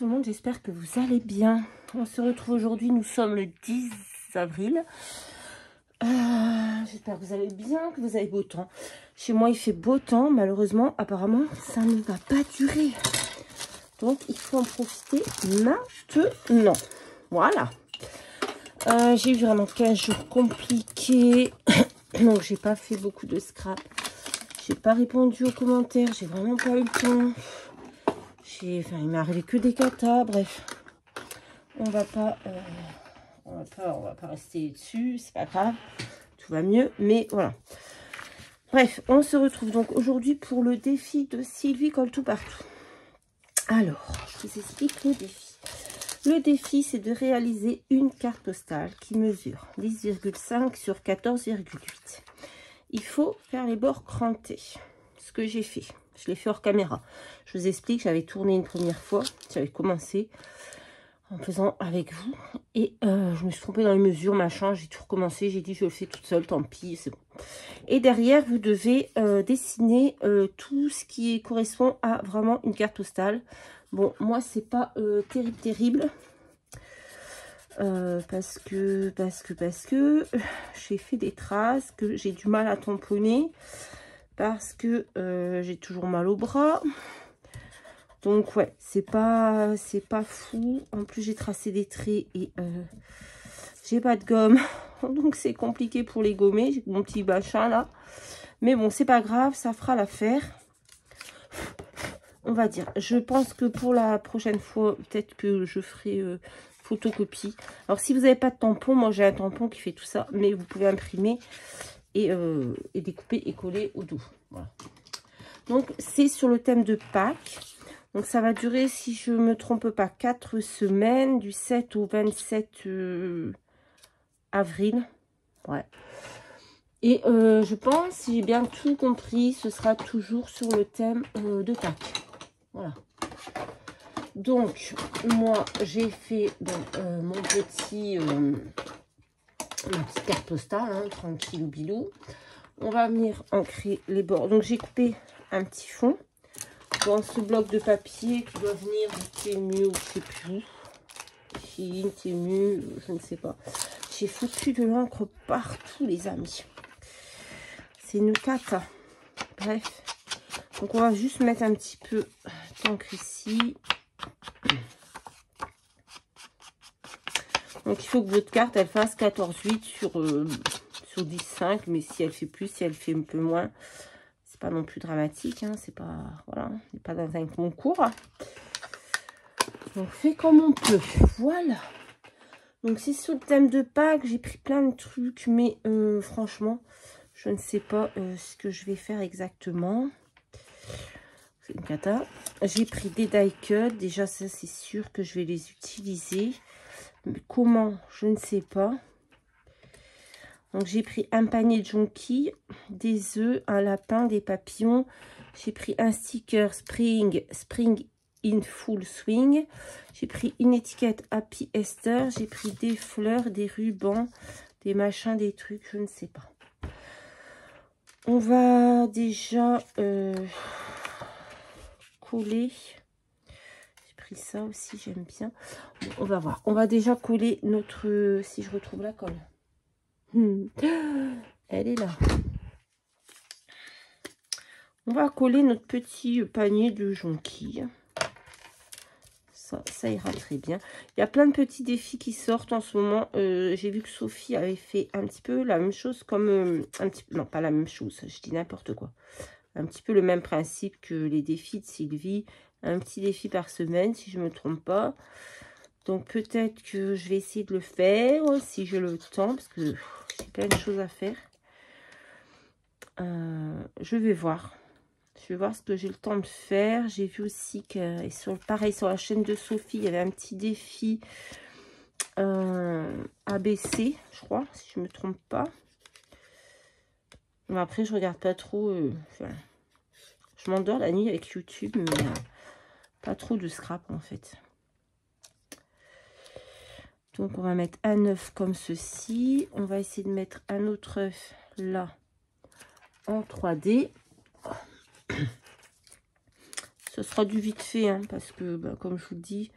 tout le monde, j'espère que vous allez bien. On se retrouve aujourd'hui, nous sommes le 10 avril. J'espère que vous allez bien, que vous avez beau temps. Chez moi, il fait beau temps, malheureusement, apparemment, ça ne va pas durer. Donc, il faut en profiter maintenant. Voilà. J'ai eu vraiment 15 jours compliqués. Donc, j'ai pas fait beaucoup de scrap. J'ai pas répondu aux commentaires. J'ai vraiment pas eu le temps. Il m'est arrivé que des catas. Bref, on va pas rester dessus. C'est pas grave. Tout va mieux. Mais voilà. Bref, on se retrouve donc aujourd'hui pour le défi de Sylvie Colle Tout Partout. Alors, je vous explique le défi. Le défi, c'est de réaliser une carte postale qui mesure 10,5 sur 14,8. Il faut faire les bords crantés. Ce que j'ai fait. Je l'ai fait hors caméra. Je vous explique, j'avais tourné une première fois. J'avais commencé en faisant avec vous. Et je me suis trompée dans les mesures, machin. J'ai tout recommencé. J'ai dit, je le fais toute seule, tant pis, c'est bon. Et derrière, vous devez dessiner tout ce qui correspond à vraiment une carte postale. Bon, moi, c'est pas terrible. Parce que j'ai fait des traces que j'ai du mal à tamponner. Parce que j'ai toujours mal au bras. Donc ouais, c'est pas fou. En plus j'ai tracé des traits et j'ai pas de gomme. Donc c'est compliqué pour les gommer. J'ai mon petit machin là. Mais bon, c'est pas grave, ça fera l'affaire. On va dire. Je pense que pour la prochaine fois, peut-être que je ferai photocopie. Alors si vous n'avez pas de tampon, moi j'ai un tampon qui fait tout ça. Mais vous pouvez imprimer. Et découper et coller au dos. Voilà. Donc, c'est sur le thème de Pâques. Donc, ça va durer, si je ne me trompe pas, 4 semaines, du 7 au 27 avril. Ouais. Et je pense, si j'ai bien tout compris, ce sera toujours sur le thème de Pâques. Voilà. Donc, moi, j'ai fait mon petit... ma petite carte postale, hein, tranquille ou bilou. On va venir ancrer les bords. Donc, j'ai coupé un petit fond dans ce bloc de papier qui doit venir du Temu ou je sais plus. Chine, Temu, je ne sais pas. J'ai foutu de l'encre partout, les amis. C'est une cata. Bref. Donc, on va juste mettre un petit peu d'encre ici. Donc, il faut que votre carte, elle fasse 14,8 sur 10,5. Mais si elle fait plus, si elle fait un peu moins, c'est pas non plus dramatique. Hein, c'est pas... Voilà. On n'est pas dans un concours. On fait comme on peut. Voilà. Donc, c'est sur le thème de Pâques. J'ai pris plein de trucs. Mais franchement, je ne sais pas ce que je vais faire exactement. C'est une cata. J'ai pris des die cuts. Déjà, ça, c'est sûr que je vais les utiliser. Mais comment, je ne sais pas. Donc, j'ai pris un panier de jonquilles, des œufs, un lapin, des papillons. J'ai pris un sticker Spring in Full Swing. J'ai pris une étiquette Happy Easter. J'ai pris des fleurs, des rubans, des machins, des trucs, je ne sais pas. On va déjà coller... ça aussi j'aime bien. On va voir, on va déjà coller notre, si je retrouve la colle, elle est là. On va coller notre petit panier de jonquilles. Ça ira très bien. Il y a plein de petits défis qui sortent en ce moment. J'ai vu que Sophie avait fait un petit peu la même chose, comme non pas la même chose, je dis n'importe quoi, un petit peu le même principe que les défis de Sylvie. Un petit défi par semaine, si je ne me trompe pas. Donc, peut-être que je vais essayer de le faire, si j'ai le temps, parce que j'ai plein de choses à faire. Je vais voir. Je vais voir ce que j'ai le temps de faire. J'ai vu aussi que, pareil, sur la chaîne de Sophie, il y avait un petit défi ABC, je crois, si je ne me trompe pas. Mais après, je regarde pas trop. Je m'endors la nuit avec YouTube, mais... pas trop de scrap en fait. Donc on va mettre un œuf comme ceci. On va essayer de mettre un autre œuf là en 3D. Ce ce sera du vite fait, hein, parce que, bah, comme je vous le dis,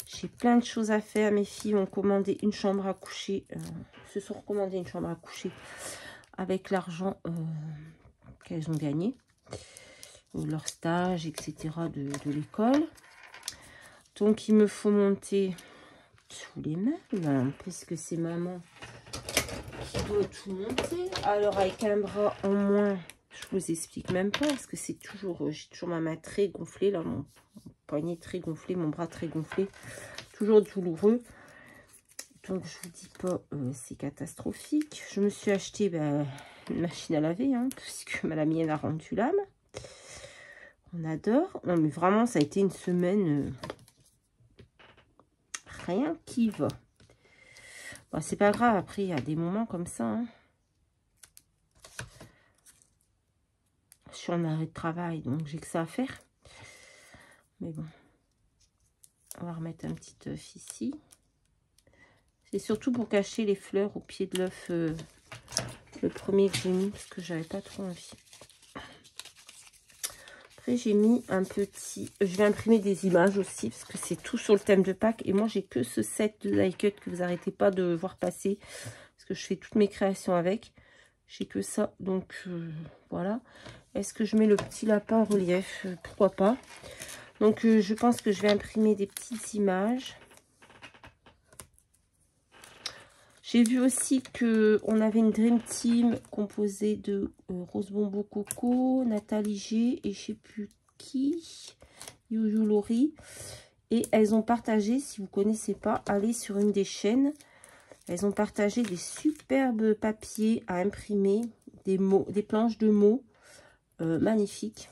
j'ai plein de choses à faire. Mes filles ont commandé une chambre à coucher. Se sont recommandé une chambre à coucher avec l'argent qu'elles ont gagné. Leur stage, etc. de l'école. Donc, il me faut monter tous les meubles, puisque c'est maman qui doit tout monter. Alors, avec un bras en moins, je vous explique même pas, parce que c'est toujours, j'ai toujours ma main très gonflée, là, mon poignet très gonflé, mon bras très gonflé. Toujours douloureux. Donc, je vous dis pas, c'est catastrophique. Je me suis acheté une machine à laver, hein, puisque la mienne a rendu l'âme. On adore. Non, mais vraiment, ça a été une semaine... rien qui va. Bon, c'est pas grave, après, il y a des moments comme ça. Hein. Je suis en arrêt de travail, donc j'ai que ça à faire. Mais bon. On va remettre un petit œuf ici. C'est surtout pour cacher les fleurs au pied de l'œuf, le premier que j'ai mis, parce que j'avais pas trop envie. Après, j'ai mis un petit... Je vais imprimer des images aussi, parce que c'est tout sur le thème de Pâques. Et moi, j'ai que ce set de die cut que vous arrêtez pas de voir passer, parce que je fais toutes mes créations avec. J'ai que ça, donc voilà. Est-ce que je mets le petit lapin en relief? Pourquoi pas. Donc, je pense que je vais imprimer des petites images. J'ai vu aussi qu'on avait une Dream Team composée de Rose Bonbon Coco, Nathalie G et je ne sais plus qui, Yuyu Lori. Et elles ont partagé, si vous ne connaissez pas, allez sur une des chaînes. Elles ont partagé des superbes papiers à imprimer, des planches de mots magnifiques.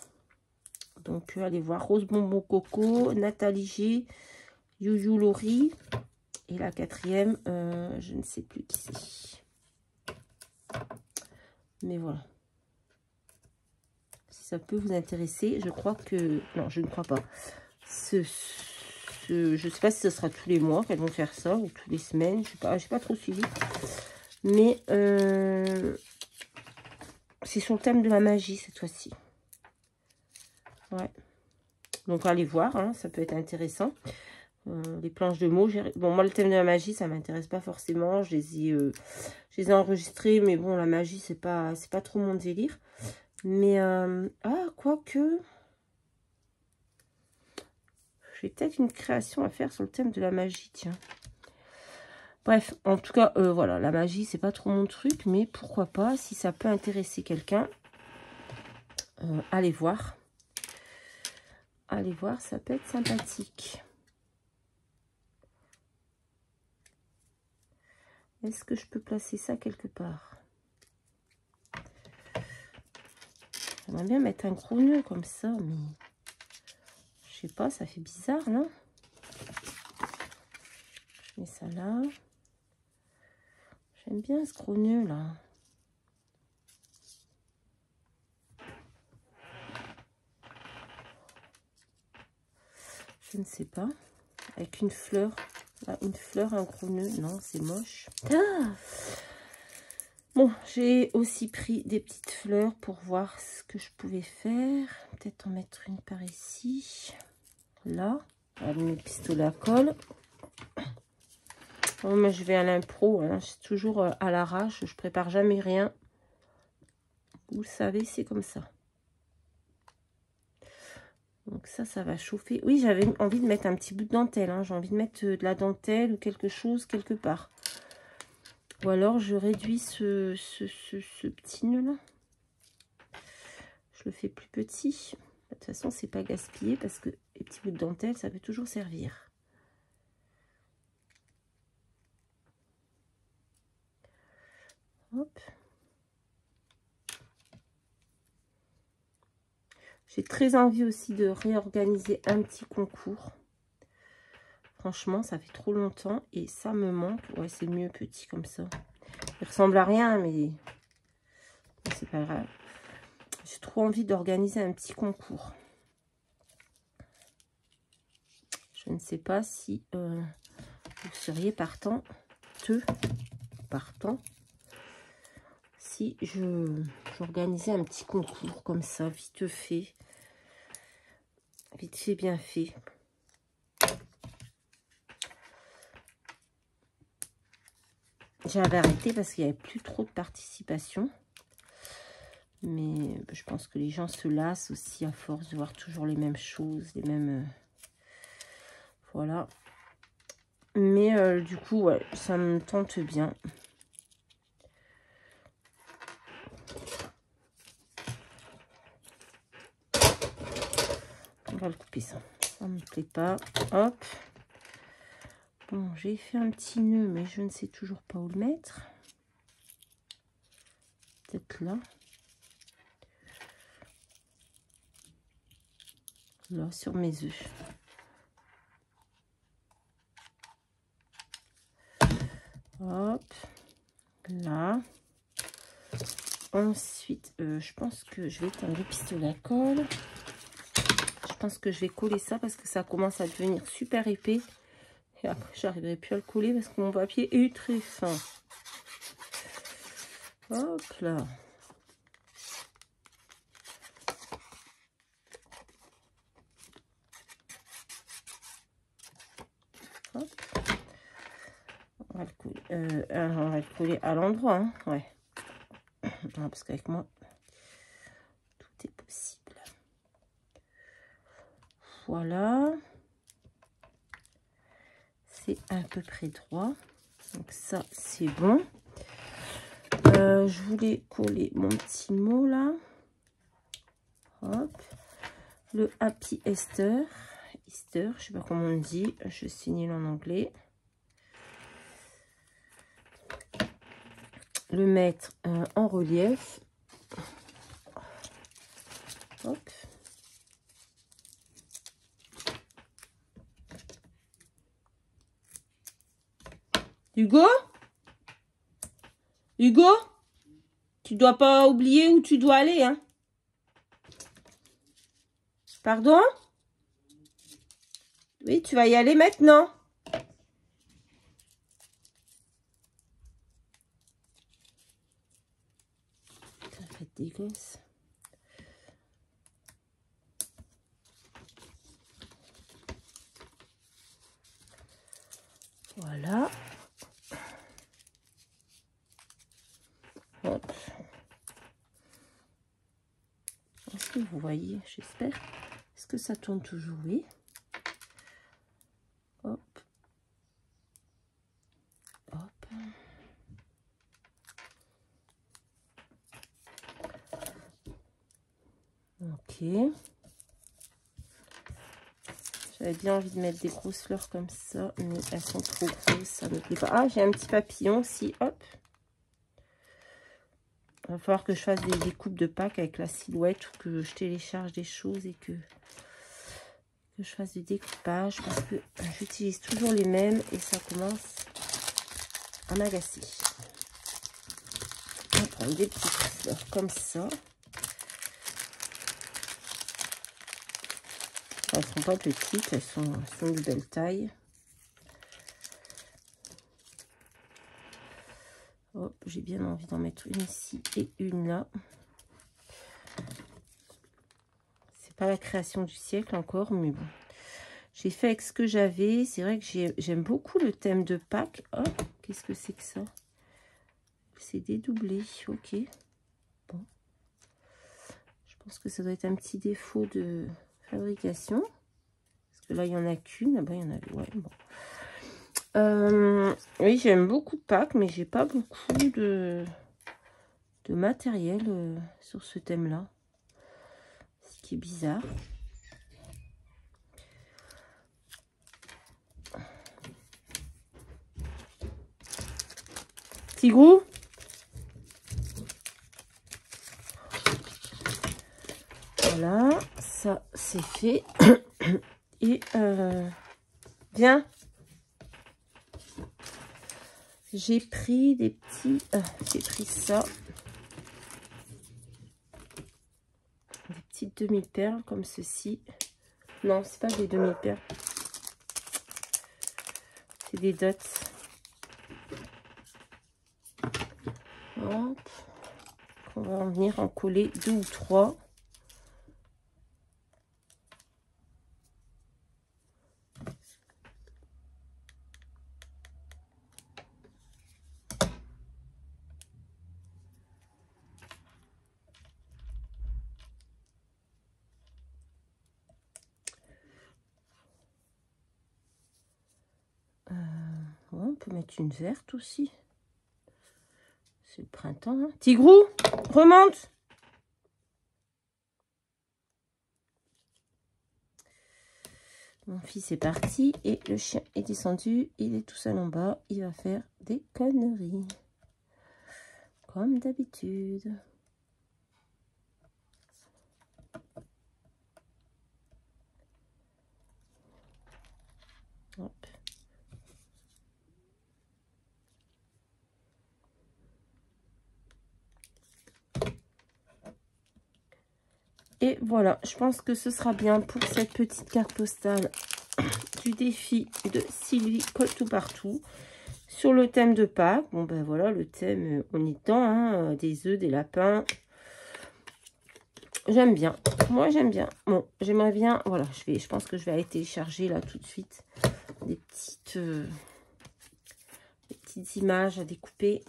Donc, allez voir Rose Bonbon Coco, Nathalie G, Yuyu Lori. Et la quatrième, je ne sais plus qui c'est. Mais voilà. Si ça peut vous intéresser, je crois que... Non, je ne crois pas. Je ne sais pas si ce sera tous les mois qu'elles vont faire ça, ou toutes les semaines. Je sais pas, j'ai pas trop suivi. Mais c'est sur le thème de la magie cette fois-ci. Ouais. Donc allez voir, hein, ça peut être intéressant. Les planches de mots. Bon, moi, le thème de la magie, ça m'intéresse pas forcément. Je les ai enregistrés, mais bon, la magie, c'est pas trop mon délire. Mais, quoique... J'ai peut-être une création à faire sur le thème de la magie, tiens. Bref, en tout cas, voilà, la magie, c'est pas trop mon truc, mais pourquoi pas, si ça peut intéresser quelqu'un, allez voir. Allez voir, ça peut être sympathique. Est-ce que je peux placer ça quelque part? J'aimerais bien mettre un gros nœud comme ça, mais je sais pas, ça fait bizarre, non? Je mets ça là. J'aime bien ce gros nœud là. Je ne sais pas. Avec une fleur. Ah, une fleur, un gros nœud. Non, c'est moche. Ah! Bon, j'ai aussi pris des petites fleurs pour voir ce que je pouvais faire. Peut-être en mettre une par ici. Là. Avec mes pistolets à colle. Bon, moi, je vais à l'impro. Hein. Je suis toujours à l'arrache. Je prépare jamais rien. Vous le savez, c'est comme ça. Donc ça va chauffer. Oui, j'avais envie de mettre un petit bout de dentelle. Hein. J'ai envie de mettre de la dentelle ou quelque chose quelque part. Ou alors, je réduis ce petit nœud là. Je le fais plus petit. De toute façon, c'est pas gaspillé parce que les petits bouts de dentelle, ça peut toujours servir. Hop. J'ai très envie aussi de réorganiser un petit concours. Franchement, ça fait trop longtemps et ça me manque. Ouais, c'est mieux petit comme ça. Il ressemble à rien, mais c'est pas grave. J'ai trop envie d'organiser un petit concours. Je ne sais pas si vous seriez partant, si j'organisais un petit concours comme ça, vite fait. Vite fait, bien fait. J'avais arrêté parce qu'il n'y avait plus trop de participation. Mais je pense que les gens se lassent aussi à force de voir toujours les mêmes choses, les mêmes... voilà. Mais du coup, ouais, ça me tente bien. On va le couper ça. Ça me plaît pas. Hop. Bon, j'ai fait un petit nœud, mais je ne sais toujours pas où le mettre. Peut-être là. Là, sur mes œufs. Hop. Là. Ensuite, je pense que je vais éteindre le pistolet à colle. Je pense que je vais coller ça parce que ça commence à devenir super épais. Et après, j'arriverai plus à le coller parce que mon papier est très fin. Hop là. Hop. On va le coller, on va le coller à l'endroit. Hein. Ouais. Non, parce qu'avec moi, tout est possible. Voilà. C'est à peu près droit. Donc ça, c'est bon. Je voulais coller mon petit mot là. Hop. Le Happy Easter. Easter, je sais pas comment on dit. Je suis nulle en anglais. Le mettre en relief. Hop. Hugo? Hugo? Tu dois pas oublier où tu dois aller, hein? Pardon? Oui, tu vas y aller maintenant. Ça fait des gosses. Voilà. Hop. Est-ce que vous voyez? J'espère. Est-ce que ça tourne toujours? Oui. Hop. Hop. Ok. J'avais bien envie de mettre des grosses fleurs comme ça, mais elles sont trop grosses, ça ne me plaît pas. Ah, j'ai un petit papillon aussi, hop. Il va falloir que je fasse des découpes de Pâques avec la silhouette ou que je télécharge des choses et que je fasse du découpage parce que j'utilise toujours les mêmes et ça commence à m'agacer. On va prendre des petites fleurs comme ça. Elles ne sont pas petites, elles sont de belle taille. Oh, j'ai bien envie d'en mettre une ici et une là. C'est pas la création du siècle encore, mais bon. J'ai fait avec ce que j'avais. C'est vrai que j'aime beaucoup le thème de Pâques. Oh, qu'est-ce que c'est que ça? C'est dédoublé, ok. Bon. Je pense que ça doit être un petit défaut de fabrication. Parce que là, il n'y en a qu'une. Là-bas, il y en avait. Ouais, bon. Oui, j'aime beaucoup Pâques, mais j'ai pas beaucoup de matériel sur ce thème-là. Ce qui est bizarre. Tigrou? Voilà, ça c'est fait. Et viens. J'ai pris des petits... j'ai pris ça. Des petites demi-perles comme ceci. Non, c'est pas des demi-perles. C'est des dots. Hop. On va en venir en coller 2 ou 3. peut mettre une verte aussi. C'est le printemps. Hein. Tigrou, remonte. Mon fils est parti et le chien est descendu. Il est tout seul en bas. Il va faire des conneries. Comme d'habitude. Hop. Et voilà, je pense que ce sera bien pour cette petite carte postale du défi de Sylvie Colle tout partout. Sur le thème de Pâques, bon ben voilà, le thème, on est dedans, hein, des œufs, des lapins. J'aime bien, moi j'aime bien. Bon, j'aimerais bien, voilà, je pense que je vais aller télécharger là tout de suite des petites images à découper.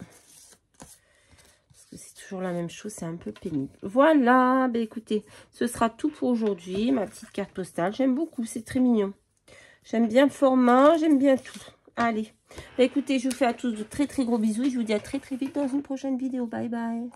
C'est toujours la même chose, c'est un peu pénible. Voilà, ben écoutez, ce sera tout pour aujourd'hui, ma petite carte postale. J'aime beaucoup, c'est très mignon. J'aime bien le format, j'aime bien tout. Allez, ben écoutez, je vous fais à tous de très très gros bisous et je vous dis à très très vite dans une prochaine vidéo. Bye bye.